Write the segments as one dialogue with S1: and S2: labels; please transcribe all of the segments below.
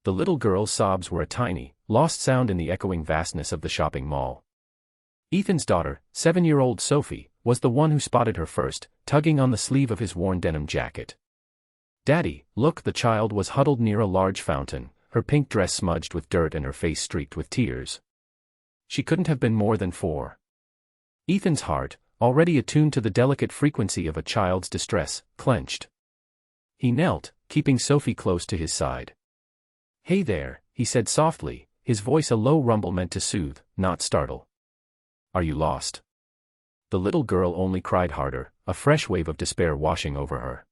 S1: The little girl's sobs were a tiny, lost sound in the echoing vastness of the shopping mall. Ethan's daughter, 7-year-old Sophie, was the one who spotted her first, tugging on the sleeve of his worn denim jacket. "Daddy, look!" The child was huddled near a large fountain, her pink dress smudged with dirt and her face streaked with tears. She couldn't have been more than 4. Ethan's heart, already attuned to the delicate frequency of a child's distress, clenched. He knelt, keeping Sophie close to his side. "Hey there," he said softly, his voice a low rumble meant to soothe, not startle. "Are you lost?" The little girl only cried harder, a fresh wave of despair washing over her.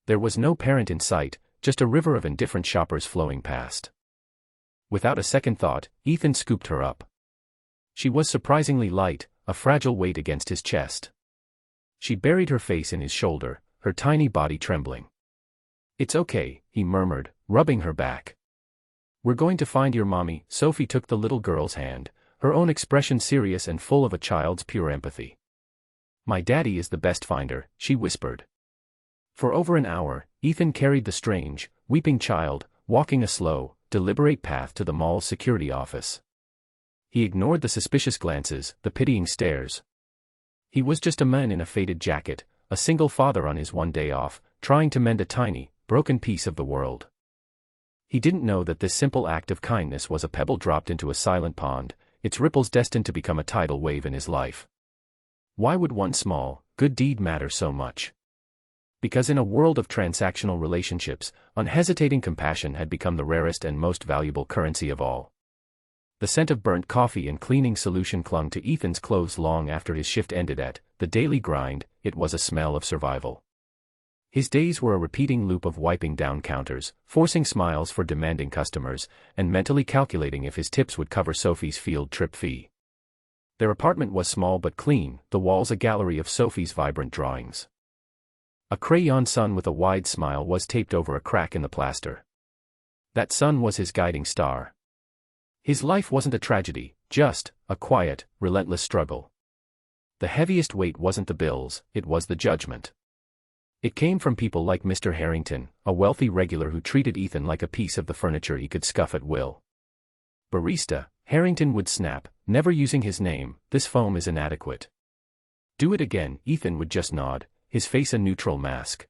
S1: There was no parent in sight, just a river of indifferent shoppers flowing past. Without a second thought, Ethan scooped her up. She was surprisingly light, a fragile weight against his chest. She buried her face in his shoulder, her tiny body trembling. "It's okay," he murmured, rubbing her back. "We're going to find your mommy." Sophie took the little girl's hand, her own expression serious and full of a child's pure empathy. "My daddy is the best finder," she whispered. For over an hour, Ethan carried the strange, weeping child, walking a slow, deliberate path to the mall's security office. He ignored the suspicious glances, the pitying stares. He was just a man in a faded jacket, a single father on his one day off, trying to mend a tiny, broken piece of the world. He didn't know that this simple act of kindness was a pebble dropped into a silent pond, its ripples destined to become a tidal wave in his life. Why would one small, good deed matter so much? Because in a world of transactional relationships, unhesitating compassion had become the rarest and most valuable currency of all. The scent of burnt coffee and cleaning solution clung to Ethan's clothes long after his shift ended at the daily grind. It was a smell of survival. His days were a repeating loop of wiping down counters, forcing smiles for demanding customers, and mentally calculating if his tips would cover Sophie's field trip fee. Their apartment was small but clean, the walls a gallery of Sophie's vibrant drawings. A crayon sun with a wide smile was taped over a crack in the plaster. That sun was his guiding star. His life wasn't a tragedy, just a quiet, relentless struggle. The heaviest weight wasn't the bills, it was the judgment. It came from people like Mr. Harrington, a wealthy regular who treated Ethan like a piece of the furniture he could scuff at will. "Barista," Harrington would snap, never using his name, "this foam is inadequate." "Do it again," Ethan would just nod, his face a neutral mask.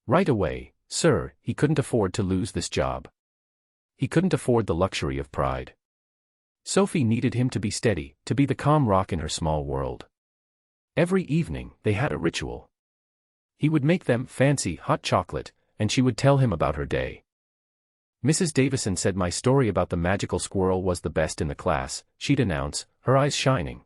S1: "Right away, sir." He couldn't afford to lose this job. He couldn't afford the luxury of pride. Sophie needed him to be steady, to be the calm rock in her small world. Every evening, they had a ritual. He would make them fancy hot chocolate, and she would tell him about her day. "Mrs. Davison said my story about the magical squirrel was the best in the class," she'd announce, her eyes shining.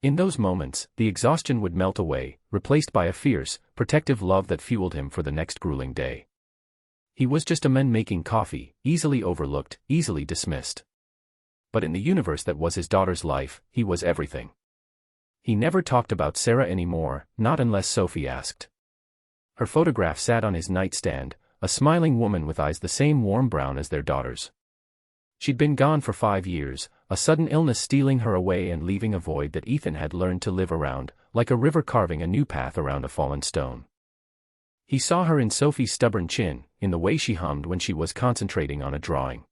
S1: In those moments, the exhaustion would melt away, replaced by a fierce, protective love that fueled him for the next grueling day. He was just a man making coffee, easily overlooked, easily dismissed. But in the universe that was his daughter's life, he was everything. He never talked about Sarah anymore, not unless Sophie asked. Her photograph sat on his nightstand, a smiling woman with eyes the same warm brown as their daughter's. She'd been gone for 5 years, a sudden illness stealing her away and leaving a void that Ethan had learned to live around, like a river carving a new path around a fallen stone. He saw her in Sophie's stubborn chin, in the way she hummed when she was concentrating on a drawing.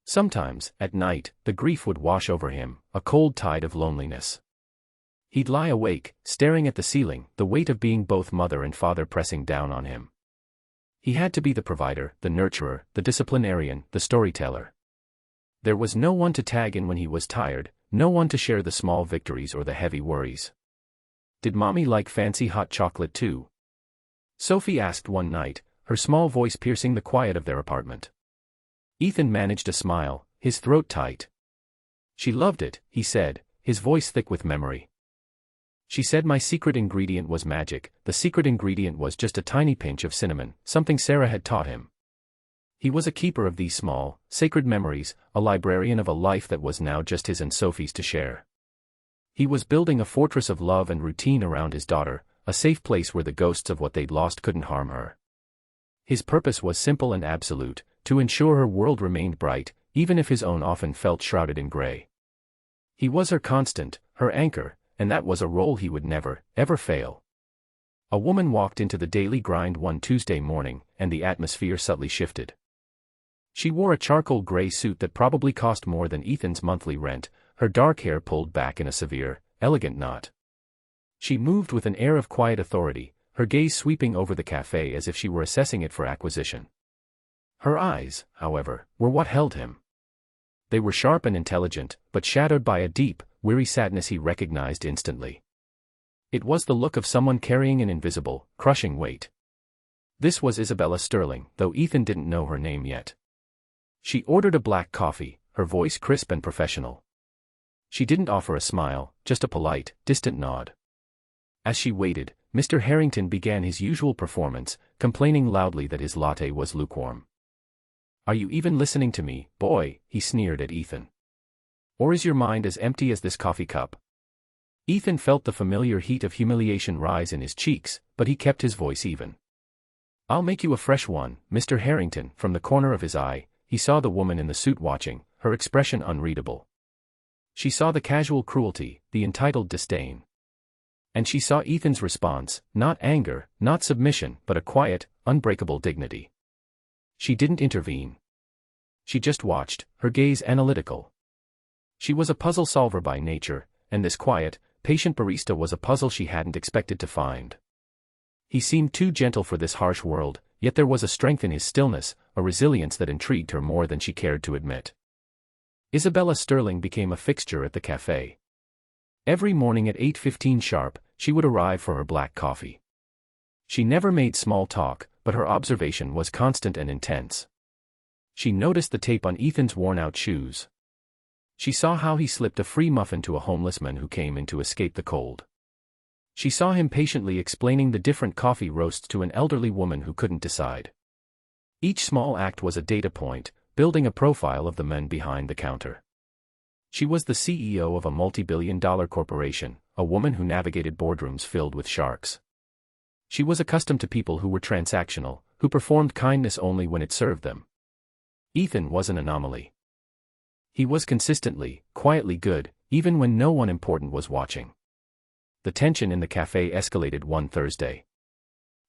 S1: Sometimes, at night, the grief would wash over him, a cold tide of loneliness. He'd lie awake, staring at the ceiling, the weight of being both mother and father pressing down on him. He had to be the provider, the nurturer, the disciplinarian, the storyteller. There was no one to tag in when he was tired, no one to share the small victories or the heavy worries. "Did mommy like fancy hot chocolate too?" Sophie asked one night, her small voice piercing the quiet of their apartment. Ethan managed a smile, his throat tight. "She loved it," he said, his voice thick with memory. "She said my secret ingredient was magic. The secret ingredient was just a tiny pinch of cinnamon, something Sarah had taught him." He was a keeper of these small, sacred memories, a librarian of a life that was now just his and Sophie's to share. He was building a fortress of love and routine around his daughter, a safe place where the ghosts of what they'd lost couldn't harm her. His purpose was simple and absolute, to ensure her world remained bright, even if his own often felt shrouded in gray. He was her constant, her anchor, and that was a role he would never, ever fail. A woman walked into the daily grind one Tuesday morning, and the atmosphere subtly shifted. She wore a charcoal gray suit that probably cost more than Ethan's monthly rent, her dark hair pulled back in a severe, elegant knot. She moved with an air of quiet authority, her gaze sweeping over the cafe as if she were assessing it for acquisition. Her eyes, however, were what held him. They were sharp and intelligent, but shadowed by a deep, weary sadness he recognized instantly. It was the look of someone carrying an invisible, crushing weight. This was Isabella Sterling, though Ethan didn't know her name yet. She ordered a black coffee, her voice crisp and professional. She didn't offer a smile, just a polite, distant nod. As she waited, Mr. Harrington began his usual performance, complaining loudly that his latte was lukewarm. "Are you even listening to me, boy?" he sneered at Ethan. "Or is your mind as empty as this coffee cup?" Ethan felt the familiar heat of humiliation rise in his cheeks, but he kept his voice even. "I'll make you a fresh one, Mr. Harrington." From the corner of his eye, he saw the woman in the suit watching, her expression unreadable. She saw the casual cruelty, the entitled disdain. And she saw Ethan's response, not anger, not submission, but a quiet, unbreakable dignity. She didn't intervene. She just watched, her gaze analytical. She was a puzzle solver by nature, and this quiet, patient barista was a puzzle she hadn't expected to find. He seemed too gentle for this harsh world, yet there was a strength in his stillness, a resilience that intrigued her more than she cared to admit. Isabella Sterling became a fixture at the cafe. Every morning at 8:15 sharp, she would arrive for her black coffee. She never made small talk, but her observation was constant and intense. She noticed the tape on Ethan's worn-out shoes. She saw how he slipped a free muffin to a homeless man who came in to escape the cold. She saw him patiently explaining the different coffee roasts to an elderly woman who couldn't decide. Each small act was a data point, building a profile of the men behind the counter. She was the CEO of a multi-billion-dollar corporation, a woman who navigated boardrooms filled with sharks. She was accustomed to people who were transactional, who performed kindness only when it served them. Ethan was an anomaly. He was consistently, quietly good, even when no one important was watching. The tension in the cafe escalated one Thursday.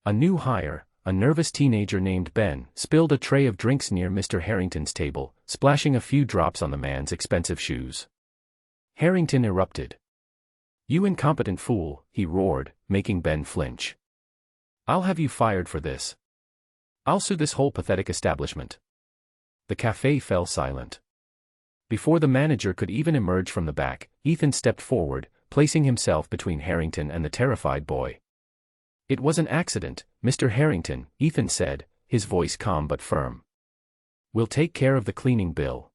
S1: A new hire, a nervous teenager named Ben, spilled a tray of drinks near Mr. Harrington's table, splashing a few drops on the man's expensive shoes. Harrington erupted. "You incompetent fool," he roared, making Ben flinch. "I'll have you fired for this. I'll sue this whole pathetic establishment." The cafe fell silent. Before the manager could even emerge from the back, Ethan stepped forward, placing himself between Harrington and the terrified boy. "It was an accident, Mr. Harrington," Ethan said, his voice calm but firm. "We'll take care of the cleaning bill.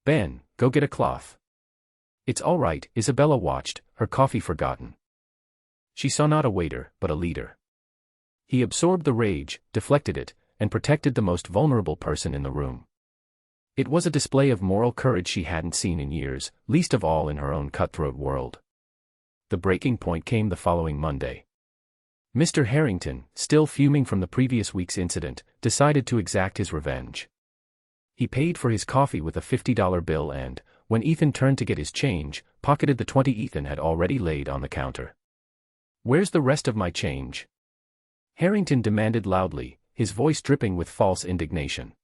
S1: Ben, go get a cloth." "It's all right," Isabella watched, her coffee forgotten. She saw not a waiter, but a leader. He absorbed the rage, deflected it, and protected the most vulnerable person in the room. It was a display of moral courage she hadn't seen in years, least of all in her own cutthroat world. The breaking point came the following Monday. Mr. Harrington, still fuming from the previous week's incident, decided to exact his revenge. He paid for his coffee with a $50 bill and, when Ethan turned to get his change, pocketed the 20 Ethan had already laid on the counter. "Where's the rest of my change?" Harrington demanded loudly, his voice dripping with false indignation.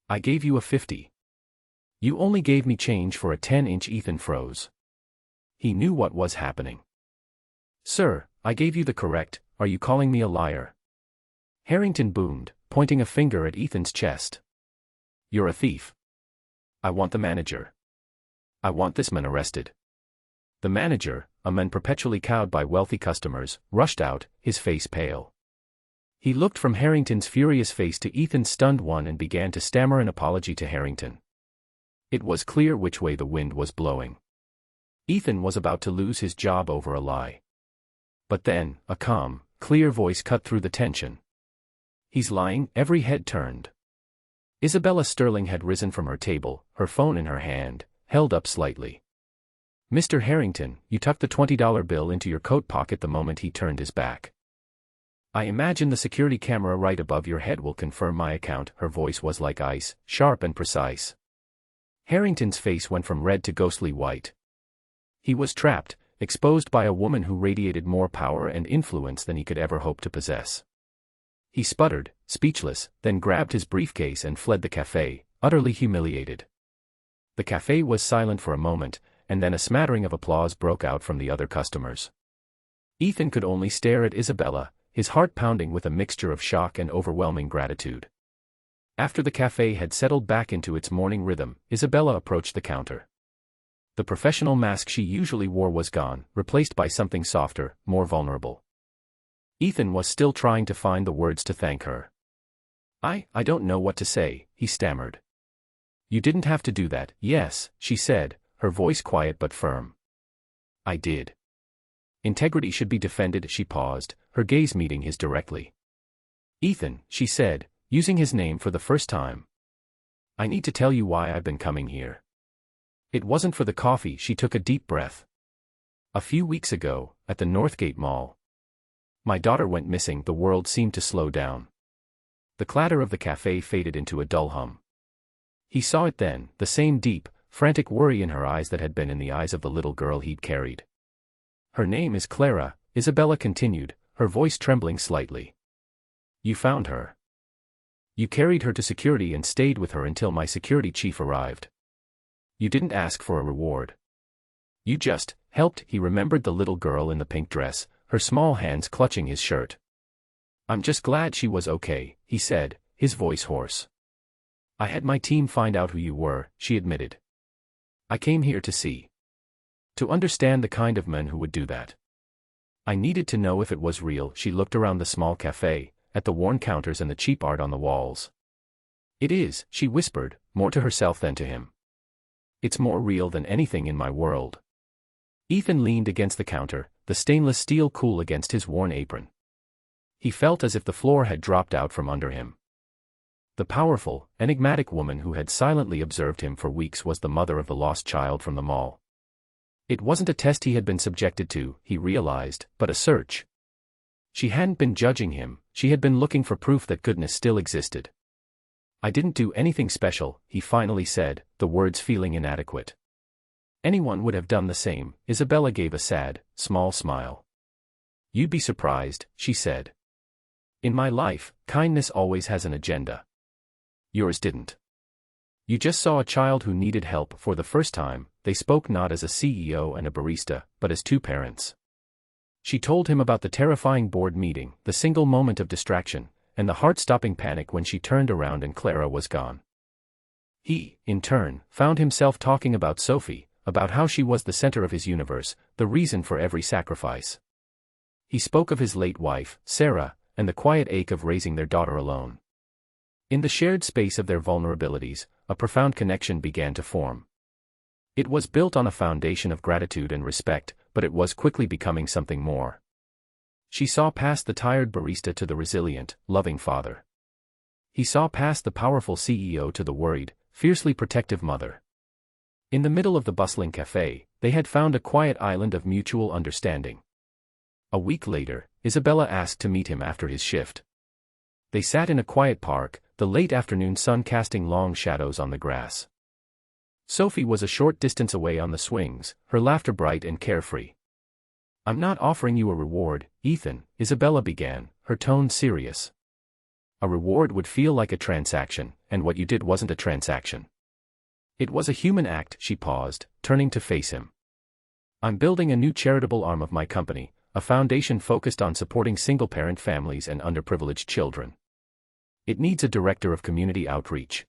S1: "I gave you a 50. You only gave me change for a 10-inch." Ethan froze. He knew what was happening. "Sir, I gave you the correct. Are you calling me a liar?" Harrington boomed, pointing a finger at Ethan's chest. "You're a thief. I want the manager. I want this man arrested." The manager, a man perpetually cowed by wealthy customers, rushed out, his face pale. He looked from Harrington's furious face to Ethan's stunned one and began to stammer an apology to Harrington. It was clear which way the wind was blowing. Ethan was about to lose his job over a lie. But then, a calm, clear voice cut through the tension. "He's lying." Every head turned. Isabella Sterling had risen from her table, her phone in her hand, held up slightly. "Mr. Harrington, you tucked the $20 bill into your coat pocket the moment he turned his back. I imagine the security camera right above your head will confirm my account." Her voice was like ice, sharp and precise. Harrington's face went from red to ghostly white. He was trapped, exposed by a woman who radiated more power and influence than he could ever hope to possess. He sputtered, speechless, then grabbed his briefcase and fled the cafe, utterly humiliated. The cafe was silent for a moment, and then a smattering of applause broke out from the other customers. Ethan could only stare at Isabella, his heart pounding with a mixture of shock and overwhelming gratitude. After the cafe had settled back into its morning rhythm, Isabella approached the counter. The professional mask she usually wore was gone, replaced by something softer, more vulnerable. Ethan was still trying to find the words to thank her. I don't know what to say," he stammered. "You didn't have to do that." "Yes," she said, her voice quiet but firm. "I did. Integrity should be defended." She paused, her gaze meeting his directly. "Ethan," she said, using his name for the first time. "I need to tell you why I've been coming here." It wasn't for the coffee. She took a deep breath. "A few weeks ago, at the Northgate Mall, my daughter went missing." The world seemed to slow down. The clatter of the cafe faded into a dull hum. He saw it then, the same deep, frantic worry in her eyes that had been in the eyes of the little girl he'd carried. "Her name is Clara," Isabella continued, her voice trembling slightly. "You found her. You carried her to security and stayed with her until my security chief arrived. You didn't ask for a reward. You just helped." He remembered the little girl in the pink dress, her small hands clutching his shirt. "I'm just glad she was okay," he said, his voice hoarse. "I had my team find out who you were," she admitted. "I came here to see. To understand the kind of men who would do that. I needed to know if it was real." She looked around the small cafe, at the worn counters and the cheap art on the walls. "It is," she whispered, more to herself than to him. "It's more real than anything in my world." Ethan leaned against the counter, the stainless steel cool against his worn apron. He felt as if the floor had dropped out from under him. The powerful, enigmatic woman who had silently observed him for weeks was the mother of the lost child from the mall. It wasn't a test he had been subjected to, he realized, but a search. She hadn't been judging him, she had been looking for proof that goodness still existed. "I didn't do anything special," he finally said, the words feeling inadequate. "Anyone would have done the same." Isabella gave a sad, small smile. "You'd be surprised," she said. "In my life, kindness always has an agenda. Yours didn't. You just saw a child who needed help for the first time." They spoke not as a CEO and a barista, but as two parents. She told him about the terrifying board meeting, the single moment of distraction, and the heart-stopping panic when she turned around and Clara was gone. He, in turn, found himself talking about Sophie, about how she was the center of his universe, the reason for every sacrifice. He spoke of his late wife, Sarah, and the quiet ache of raising their daughter alone. In the shared space of their vulnerabilities, a profound connection began to form. It was built on a foundation of gratitude and respect, but it was quickly becoming something more. She saw past the tired barista to the resilient, loving father. He saw past the powerful CEO to the worried, fiercely protective mother. In the middle of the bustling cafe, they had found a quiet island of mutual understanding. A week later, Isabella asked to meet him after his shift. They sat in a quiet park, the late afternoon sun casting long shadows on the grass. Sophie was a short distance away on the swings, her laughter bright and carefree. "I'm not offering you a reward, Ethan," Isabella began, her tone serious. "A reward would feel like a transaction, and what you did wasn't a transaction. It was a human act." She paused, turning to face him. "I'm building a new charitable arm of my company, a foundation focused on supporting single-parent families and underprivileged children. It needs a director of community outreach.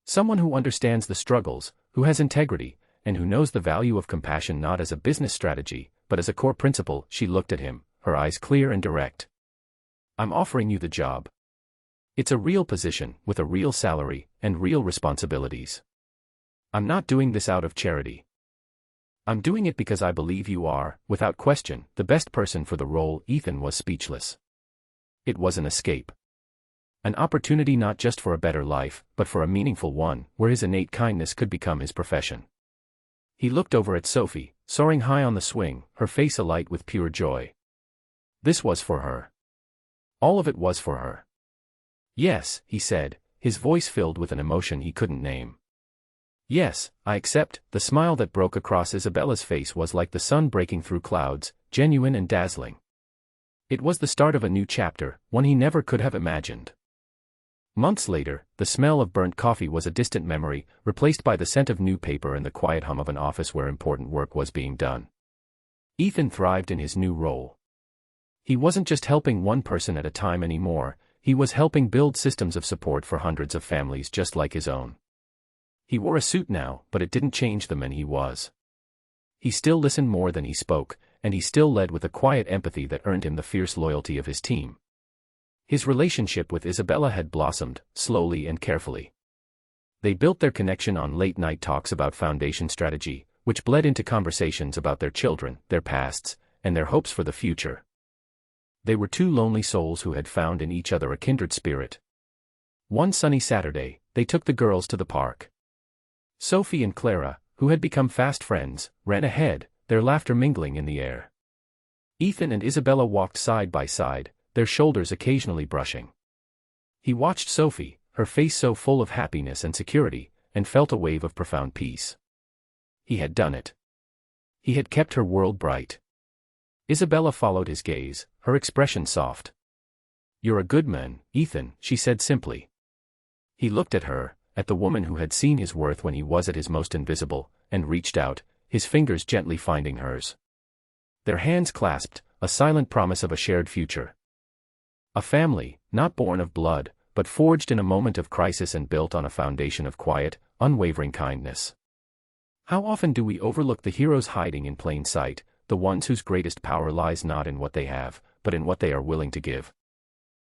S1: Someone who understands the struggles, who has integrity, and who knows the value of compassion not as a business strategy, but as a core principle." She looked at him, her eyes clear and direct. "I'm offering you the job. It's a real position, with a real salary, and real responsibilities. I'm not doing this out of charity. I'm doing it because I believe you are, without question, the best person for the role." Ethan was speechless. It was an escape. An opportunity not just for a better life, but for a meaningful one, where his innate kindness could become his profession. He looked over at Sophie, soaring high on the swing, her face alight with pure joy. This was for her. All of it was for her. "Yes," he said, his voice filled with an emotion he couldn't name. "Yes, I accept." The smile that broke across Isabella's face was like the sun breaking through clouds, genuine and dazzling. It was the start of a new chapter, one he never could have imagined. Months later, the smell of burnt coffee was a distant memory, replaced by the scent of new paper and the quiet hum of an office where important work was being done. Ethan thrived in his new role. He wasn't just helping one person at a time anymore, he was helping build systems of support for hundreds of families just like his own. He wore a suit now, but it didn't change the man he was. He still listened more than he spoke, and he still led with a quiet empathy that earned him the fierce loyalty of his team. His relationship with Isabella had blossomed, slowly and carefully. They built their connection on late-night talks about foundation strategy, which bled into conversations about their children, their pasts, and their hopes for the future. They were two lonely souls who had found in each other a kindred spirit. One sunny Saturday, they took the girls to the park. Sophie and Clara, who had become fast friends, ran ahead, their laughter mingling in the air. Ethan and Isabella walked side by side, their shoulders occasionally brushing. He watched Sophie, her face so full of happiness and security, and felt a wave of profound peace. He had done it. He had kept her world bright. Isabella followed his gaze, her expression soft. "You're a good man, Ethan," she said simply. He looked at her, at the woman who had seen his worth when he was at his most invisible, and reached out, his fingers gently finding hers. Their hands clasped, a silent promise of a shared future. A family, not born of blood, but forged in a moment of crisis and built on a foundation of quiet, unwavering kindness. How often do we overlook the heroes hiding in plain sight, the ones whose greatest power lies not in what they have, but in what they are willing to give?